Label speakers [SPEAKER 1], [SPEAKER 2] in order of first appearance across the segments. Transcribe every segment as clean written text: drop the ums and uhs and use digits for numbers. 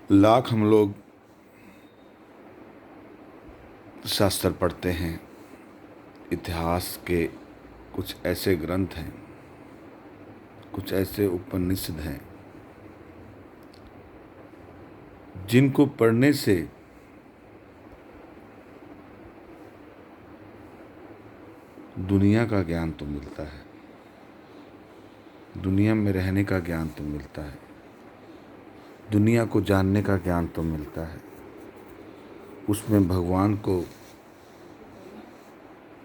[SPEAKER 1] लाख हम लोग शास्त्र पढ़ते हैं, इतिहास के कुछ ऐसे ग्रंथ हैं, कुछ ऐसे उपनिषद हैं जिनको पढ़ने से दुनिया का ज्ञान तो मिलता है, दुनिया में रहने का ज्ञान तो मिलता है, दुनिया को जानने का ज्ञान तो मिलता है, उसमें भगवान को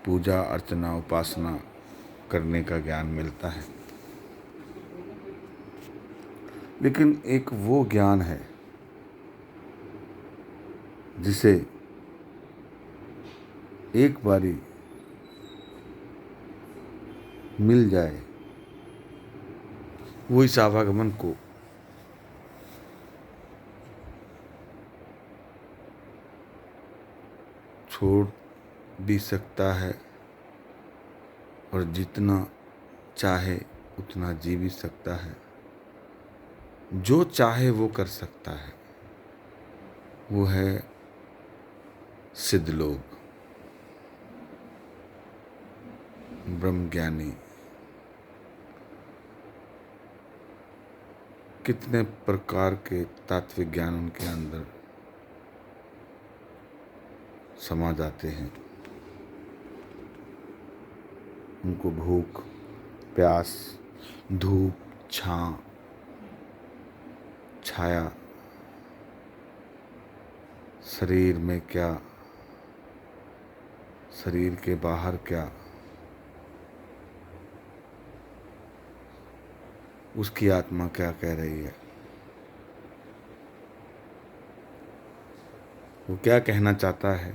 [SPEAKER 1] पूजा अर्चना उपासना करने का ज्ञान मिलता है। लेकिन एक वो ज्ञान है जिसे एक बारी मिल जाए वो इस आवागमन को छोड़ भी सकता है और जितना चाहे उतना जी भी सकता है, जो चाहे वो कर सकता है। वो है सिद्ध लोग, ब्रह्मज्ञानी। कितने प्रकार के तात्विक ज्ञान उनके अंदर समा जाते हैं। उनको भूख प्यास, धूप छाया, शरीर में क्या, शरीर के बाहर क्या, उसकी आत्मा क्या कह रही है, वो क्या कहना चाहता है,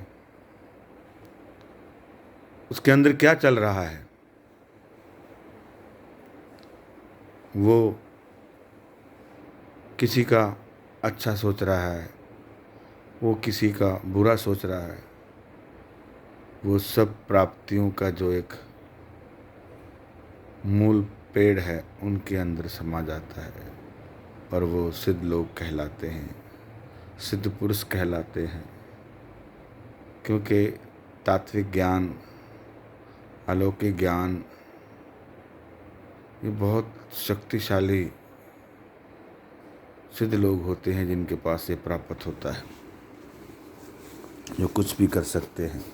[SPEAKER 1] उसके अंदर क्या चल रहा है, वो किसी का अच्छा सोच रहा है, वो किसी का बुरा सोच रहा है, वो सब प्राप्तियों का जो एक मूल पेड़ है उनके अंदर समा जाता है और वो सिद्ध लोग कहलाते हैं, सिद्ध पुरुष कहलाते हैं। क्योंकि तात्विक ज्ञान, अलौकिक ज्ञान ये बहुत शक्तिशाली सिद्ध लोग होते हैं जिनके पास ये प्राप्त होता है, जो कुछ भी कर सकते हैं।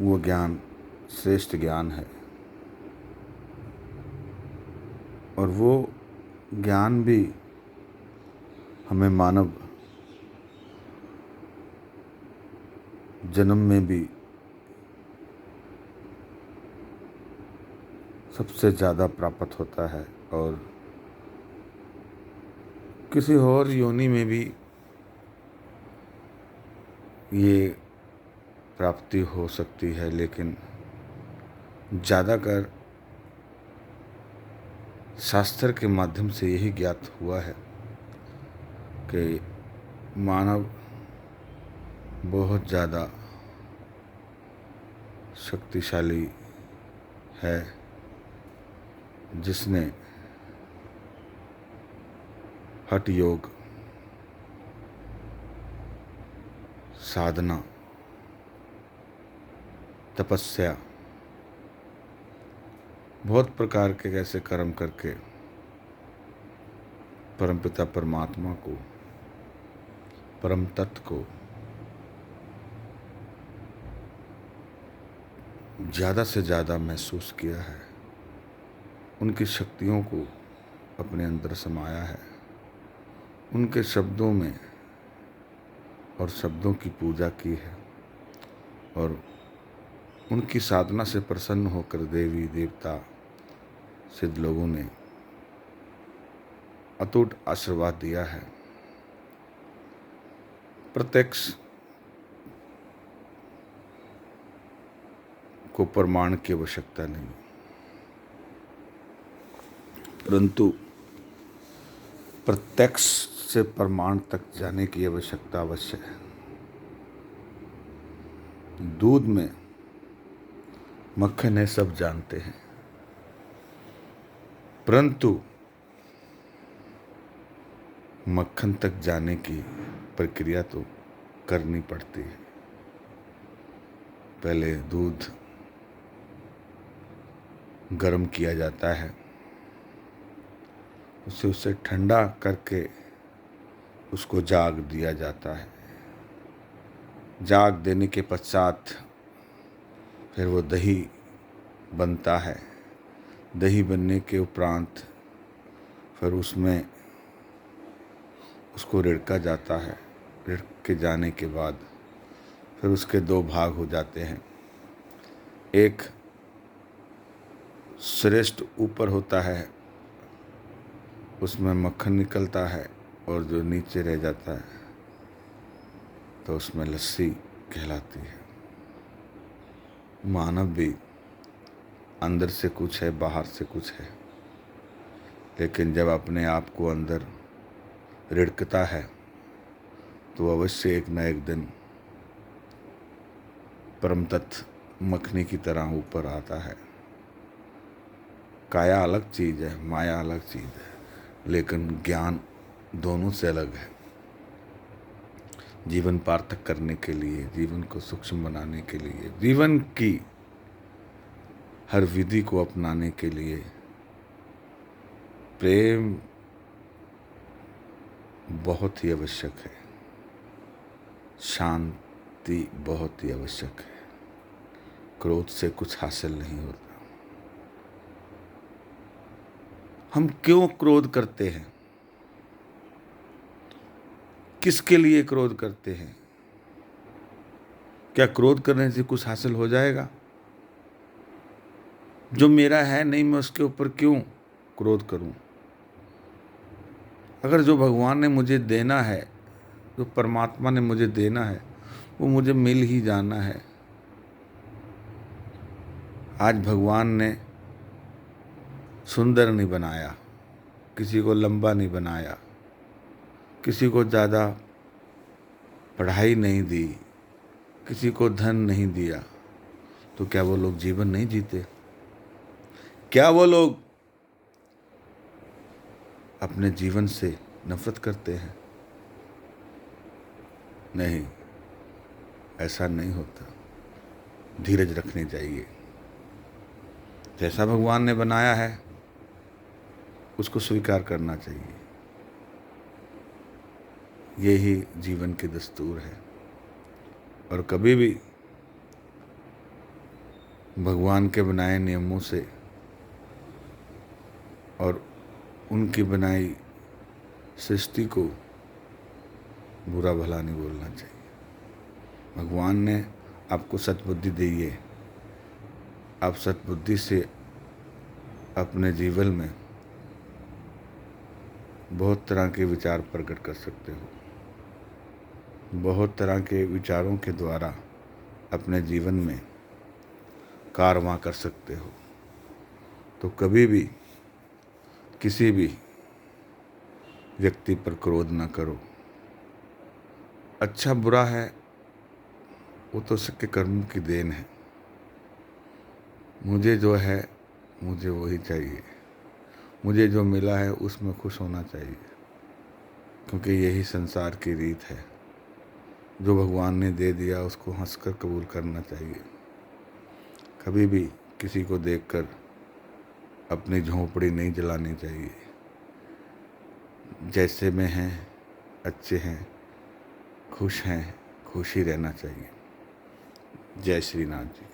[SPEAKER 1] वो ज्ञान श्रेष्ठ ज्ञान है और वो ज्ञान भी हमें मानव जन्म में भी सबसे ज़्यादा प्राप्त होता है और किसी और योनि में भी ये प्राप्ति हो सकती है। लेकिन ज़्यादातर शास्त्र के माध्यम से यही ज्ञात हुआ है कि मानव बहुत ज़्यादा शक्तिशाली है, जिसने हठ योग, साधना, तपस्या, बहुत प्रकार के ऐसे कर्म करके परमपिता परमात्मा को, परम तत्व को ज़्यादा से ज़्यादा महसूस किया है, उनकी शक्तियों को अपने अंदर समाया है, उनके शब्दों में और शब्दों की पूजा की है और उनकी साधना से प्रसन्न होकर देवी देवता सिद्ध लोगों ने अटूट आशीर्वाद दिया है। प्रत्यक्ष को प्रमाण की आवश्यकता नहीं, परंतु प्रत्यक्ष से प्रमाण तक जाने की आवश्यकता अवश्य है। दूध में मक्खन है, सब जानते हैं, परंतु मक्खन तक जाने की प्रक्रिया तो करनी पड़ती है। पहले दूध गर्म किया जाता है, उसे ठंडा करके उसको जाग दिया जाता है। जाग देने के पश्चात फिर वो दही बनता है। दही बनने के उपरांत फिर उसमें उसको रिड़का जाता है। रिड़क के जाने के बाद फिर उसके दो भाग हो जाते हैं। एक श्रेष्ठ ऊपर होता है, उसमें मक्खन निकलता है, और जो नीचे रह जाता है तो उसमें लस्सी कहलाती है। मानव भी अंदर से कुछ है, बाहर से कुछ है, लेकिन जब अपने आप को अंदर रिड़कता है तो अवश्य एक न एक दिन परम तत्व मखनी की तरह ऊपर आता है। काया अलग चीज़ है, माया अलग चीज़ है, लेकिन ज्ञान दोनों से अलग है। जीवन पार्थक करने के लिए, जीवन को सूक्ष्म बनाने के लिए, जीवन की हर विधि को अपनाने के लिए प्रेम बहुत ही आवश्यक है, शांति बहुत ही आवश्यक है। क्रोध से कुछ हासिल नहीं होता। हम क्यों क्रोध करते हैं? किसके लिए क्रोध करते हैं? क्या क्रोध करने से कुछ हासिल हो जाएगा? जो मेरा है नहीं, मैं उसके ऊपर क्यों क्रोध करूं? अगर जो भगवान ने मुझे देना है, जो परमात्मा ने मुझे देना है, वो मुझे मिल ही जाना है। आज भगवान ने सुंदर नहीं बनाया, किसी को लंबा नहीं बनाया, किसी को ज़्यादा पढ़ाई नहीं दी, किसी को धन नहीं दिया, तो क्या वो लोग जीवन नहीं जीते? क्या वो लोग अपने जीवन से नफरत करते हैं? नहीं, ऐसा नहीं होता। धीरज रखनी चाहिए। जैसा भगवान ने बनाया है उसको स्वीकार करना चाहिए। यही जीवन की दस्तूर है। और कभी भी भगवान के बनाए नियमों से और उनकी बनाई सृष्टि को बुरा भला नहीं बोलना चाहिए। भगवान ने आपको सद्बुद्धि दी है, आप सद्बुद्धि से अपने जीवन में बहुत तरह के विचार प्रकट कर सकते हो। बहुत तरह के विचारों के द्वारा अपने जीवन में कारवां कर सकते हो। तो कभी भी किसी भी व्यक्ति पर क्रोध न करो। अच्छा बुरा है वो तो सबके कर्मों की देन है। मुझे जो है मुझे वही चाहिए, मुझे जो मिला है उसमें खुश होना चाहिए, क्योंकि यही संसार की रीत है। जो भगवान ने दे दिया उसको हंसकर कबूल करना चाहिए। कभी भी किसी को देखकर अपनी झोंपड़ी नहीं जलानी चाहिए। जैसे में हैं, अच्छे हैं, खुश हैं, खुश ही रहना चाहिए। जय श्री नाथ जी।